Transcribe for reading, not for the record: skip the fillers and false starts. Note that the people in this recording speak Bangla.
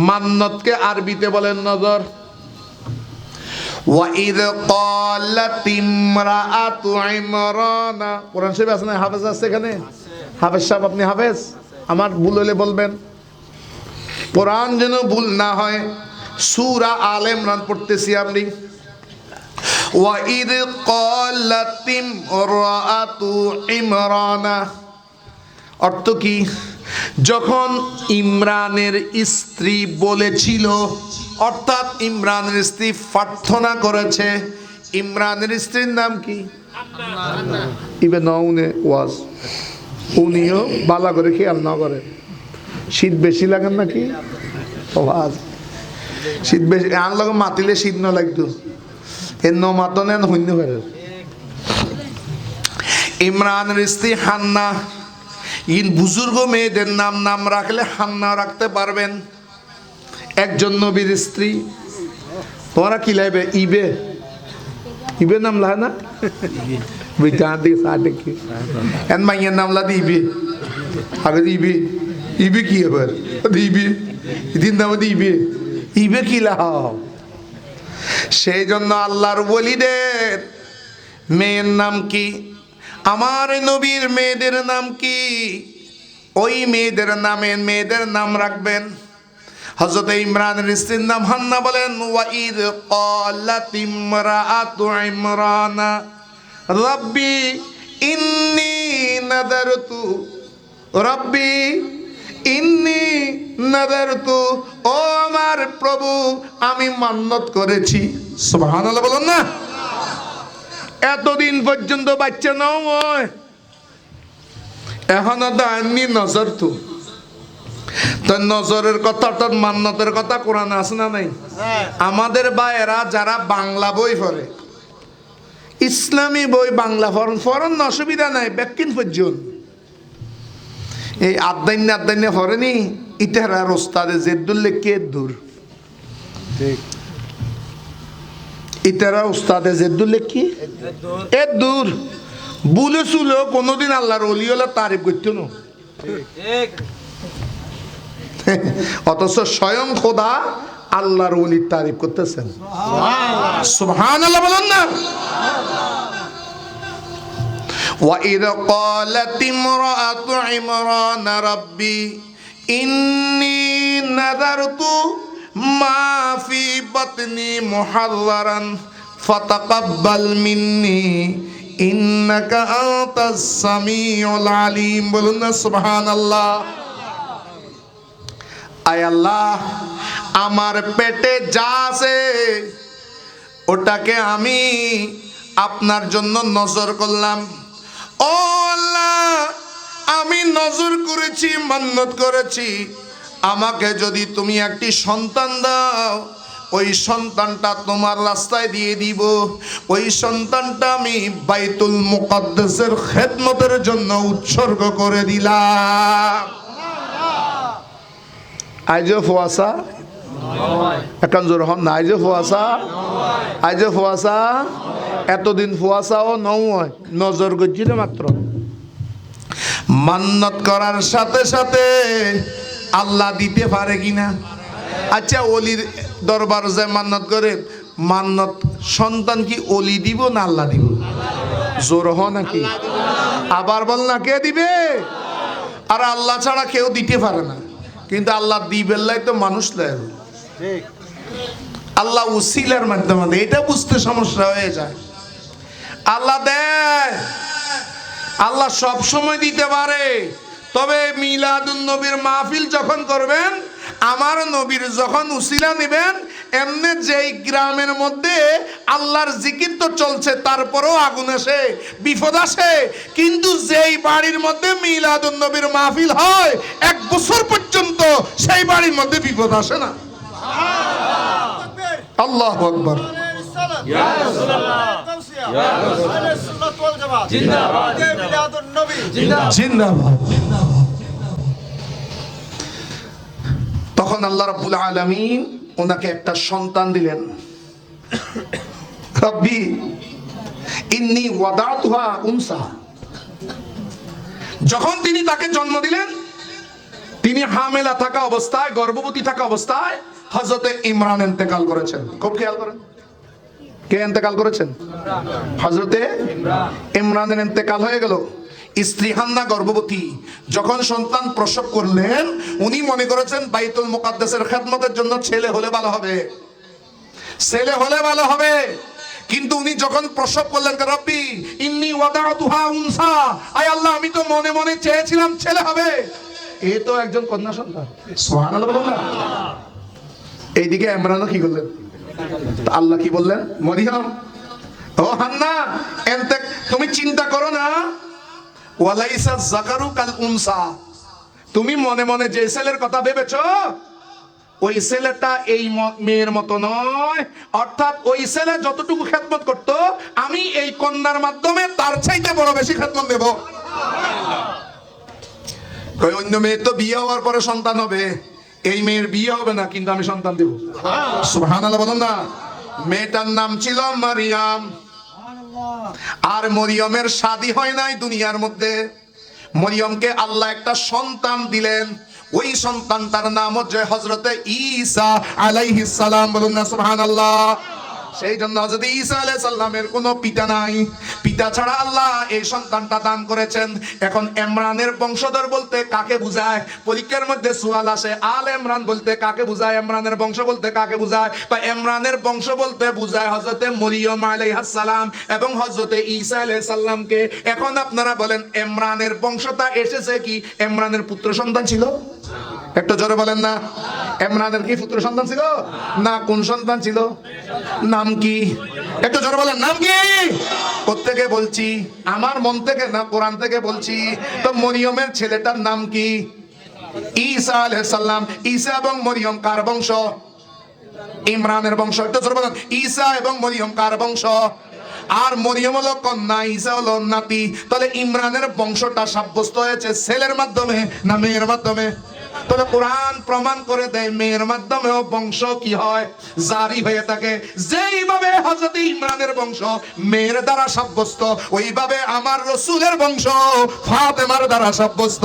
মান্নতকে আরবিতে বলেন নজর। ওয়াইদ ক্বালাত ইমরাআতু ইমরান, কোরআন শরীফ আছে না? হাফেজ আছে এখানে? হাফেজ সাহেব, আপনি হাফেজ? আমার ভুল হলে বলবেন, কোরআন যেন ভুল না হয়। সূরা আলে ইমরান পড়তেছি আমি। ওয়াইদ ক্বালাত ইমরাআতু ইমরান, অর্থ কি? যখন ইমরানের স্ত্রী বলেছিল, অর্থাৎ ইমরানের স্ত্রী প্রার্থনা করেছে। ইমরানের স্ত্রীর নাম কি? ইবে নউনে ওয়াজ। উনিও বালা করে খেয়াল না করে। শীত বেশি লাগেন নাকি? ওয়াজ শীত বেশি আনলো মাতিলে শীত না লাগতো, এর ন মাতনেন হইন্য করে। ইমরানের স্ত্রী হান্না। ইন বুজুর্গ মেয়েদের নাম রাখলে হান্না রাখতে পারবেন। একজন নবীর স্ত্রী, তোমরা কি লাইবে? ইবে, ইবে নাম লা না? এন মাইয়ের নাম লা ইবে, আগে ইবে, ইবে কি এবার? ইবে দিন নাম ইবে, ইবে কি লাও? সেই জন্য আল্লাহর ওলিদের মেয়ের নাম কি? আমার নবীর মেয়েদের নাম কি? ওই মেয়েদের নাম রাখবেন। হযরত ইমরানের স্ত্রীর নাম হান্না। বলেন ওয়াইদ ক্বালাত ইমরাআতু ইমরান রাব্বি ইন্নী নাযারতু, রাব্বি ইন্নী নাযারতু, ও আমার প্রভু আমি মান্নত করেছি। সুবহানাল্লাহ বলুন না। এতদিন পর্যন্ত বাচ্চা নাও হয়, এখনো দাঁড়াননি নজর। তো নজরের কথা অর্থাৎ মান্নতের কথা কোরআনে আছে না নাই? আমাদের ভাইয়েরা যারা বাংলা বই পড়ে, ইসলামী বই বাংলা ফরন অসুবিধা নাই, ব্যাকিন পর্যন্ত এই আদান্য পড়েনি। ইতাহার ওস্তাদে জেদ্দুল্লে কে দূর, ইতারা ওস্তাদে জেদ্দুল্লে কি এ দূর বলেছিল। কোনোদিন আল্লাহর ওলি হলে তারিফ করতো না, অথচ স্বয়ং খোদা আল্লাহর ওলির তারিফ করতেছেন। সুবহানাল্লাহ বলেন না। ওয়াইদ ক্বালাত ইমরাআতু ইমরান রাব্বি ইন্নী নাযারতু মা ফি বাতনি মুহাররারান ফাতাকাব্বাল মিন্নি ইন্নাকা আনতাস সামিউল আলিম। বলুন না সুবহানাল্লাহ। আয় আল্লাহ, আমার পেটে যা আছে ওটাকে আমি আপনার জন্য নজর করলাম। ও আল্লাহ, আমি নজর করেছি, মান্নত করেছি, আমাকে যদি তুমি একটি সন্তান দাও, ওই সন্তানটা তোমার রাস্তায় দিয়ে দিব। ওই সন্তানটা আমি বাইতুল মুকাদ্দাসের খেদমতের জন্য উৎসর্গ করে দিলাম। আইজো ফুয়াশা এখন জোর হন না। আইজো ফুয়াশা, আইজো ফুয়াশা, এতদিন ফুয়াশাও নয়, নজর গজ্জিল মাত্র। মান্নত করার সাথে সাথে আল্লাহ দিতে পারে কিনা? আচ্ছা, অলির দরবার যে মান্নত করে, মান্নত সন্তান কি অলি দিব না আল্লাহ দিব? জোর হ নাকি? আবার বল না, কে দিবে? আর আল্লাহ ছাড়া কেউ দিতে পারে না। কিন্তু আল্লাহ দিবেল্লাই তো মানুষ লাই, আল্লাহ উসিলার মাধ্যমে, এটা বুঝতে সমস্যা হয়ে যায়। আল্লাহ দেয়, আল্লাহ সব সময় দিতে পারে। তবে মিলাদুন নবীর মাহফিল যখন করবেন, আমার নবীর যখন উসিলা নেবেন, এমনি যেই গ্রামের মধ্যে আল্লাহর জিকির তো চলছে, তারপরেও আগুন আসে, বিপদ আসে, কিন্তু যেই বাড়ির মধ্যে মিলাদুন নবীর মাহফিল হয় 1 বছর পর্যন্ত সেই বাড়ির মধ্যে বিপদ আসে না। আল্লাহু আকবার। ইয়া রাসূলুল্লাহ, ইয়া রাসূলুল্লাহ, সুন্নাত ওয়াল জামাত জিন্দাবাদ, মিলাদুন নবী জিন্দাবাদ। তখন আল্লাহ রাব্বুল আলামিন ওনাকে একটা সন্তান দিলেন। রব্বি ইন্নী ওয়াদাতুহা উনসা। যখন তিনি তাকে জন্ম দিলেন, তিনি হামেলা থাকা অবস্থায়, গর্ভবতী থাকা অবস্থায় হযরতে ইমরান ইন্তেকাল করেছেন। খুব খেয়াল করেন, কে ইন্তেকাল করেছেন? হযরতে ইমরানের ইন্তেকাল হয়ে গেল। স্ত্রী হান্না গর্ভবতী, যখন সন্তান প্রসব করলেন উনি মনে করেছেন বাইতুল মুকাদ্দাসের খেদমতের জন্য ছেলে হলে ভালো হবে, ছেলে হলে ভালো হবে। কিন্তু উনি যখন প্রসব করলেন, রব্বি ইন্নী ওয়াদাতুহা উনসা, আয় আল্লাহ আমি তো মনে মনে চেয়েছিলাম ছেলে হবে, এ তো একজন কন্যা সন্তান। সুবহানাল্লাহ বলুন না। এইদিকে ইমরানও কি করলেন? আল্লাহ কি বললেন? মরিয়ম, ও হান্না, এনতে তুমি চিন্তা করো না, ওয়ালাইসা যাকারু কাল উনসা, তুমি মনে মনে যে ছেলের কথা ভেবেছো ওই ছেলেটা এই মেয়ের মতো নয়। অর্থাৎ ওই ছেলে যতটুকু খেদমত করত আমি এই কন্যার মাধ্যমে তার চাইতে বড় বেশি খেদমত দেব। অন্য মেয়ের তো বিয়ে হওয়ার পরে সন্তান হবে, এই মেয়ের বিয়ে হবে না কিন্তু আমি সন্তান দেব। সুবহানাল্লাহ বলুন না। মেয়েটার নাম ছিল মারিয়াম। আর মরিয়মের শাদী হয় নাই দুনিয়ার মধ্যে। মরিয়মকে আল্লাহ একটা সন্তান দিলেন, ওই সন্তানটার নাম হচ্ছে হযরতে ঈসা আলাইহিস সালাম। বলুন না সুবহানাল্লাহ। সেই জন্য হযরত ঈসা আলাইহিস সালামের কোনো পিতা নাই, পিতা ছাড়া আল্লাহ এই সন্তানটা দান করেছেন। এখন ইমরানের বংশধর বলতে কাকে বোঝায়? পরীক্ষার মধ্যে সুয়াল আসে, আল ইমরান বলতে কাকে বোঝায়, ইমরানের বংশ বলতে কাকে বোঝায়? বা ইমরানের বংশ বলতে বোঝায় হযরতে মরিয়ম আলাইহিস সালাম এবং হযরতে ঈসা আলাইহিস সালামকে। এখন আপনারা বলেন ইমরানের বংশটা এসেছে কি ইমরানের পুত্র সন্তান ছিল? একটু জোরে বলেন না। ইমরানের কি পুত্র সন্তান ছিল না? কোন সন্তান ছিল? নাম কি? একটু জোরে বলেন, নাম কি? কোত্থেকে বলছি? আমার মন থেকে না, কোরআন থেকে বলছি। তো মরিয়মের ছেলেটার নাম কি? ঈসা আলাইহিস সালাম। ঈসা এবং মরিয়ম কার বংশ? ইমরানের বংশ। একটু জোরে বলেন, ঈসা এবং মরিয়ম কার বংশ? আর মরিয়ম হলো কন্যা, ঈসা হলো নাতি। তাহলে ইমরানের বংশটা সাব্যস্ত হয়েছে ছেলের মাধ্যমে না মেয়ের মাধ্যমে? তবে কোরআন প্রমাণ করে দেয় মেয়ের মাধ্যমেও বংশ কি হয়, জারি হয়ে থাকে। যেইভাবে হযরত ইমরানের বংশ মেয়ের দ্বারা সাব্যস্ত, ওইভাবে আমার রাসূলের বংশ ফাতেমার দ্বারা সাব্যস্ত।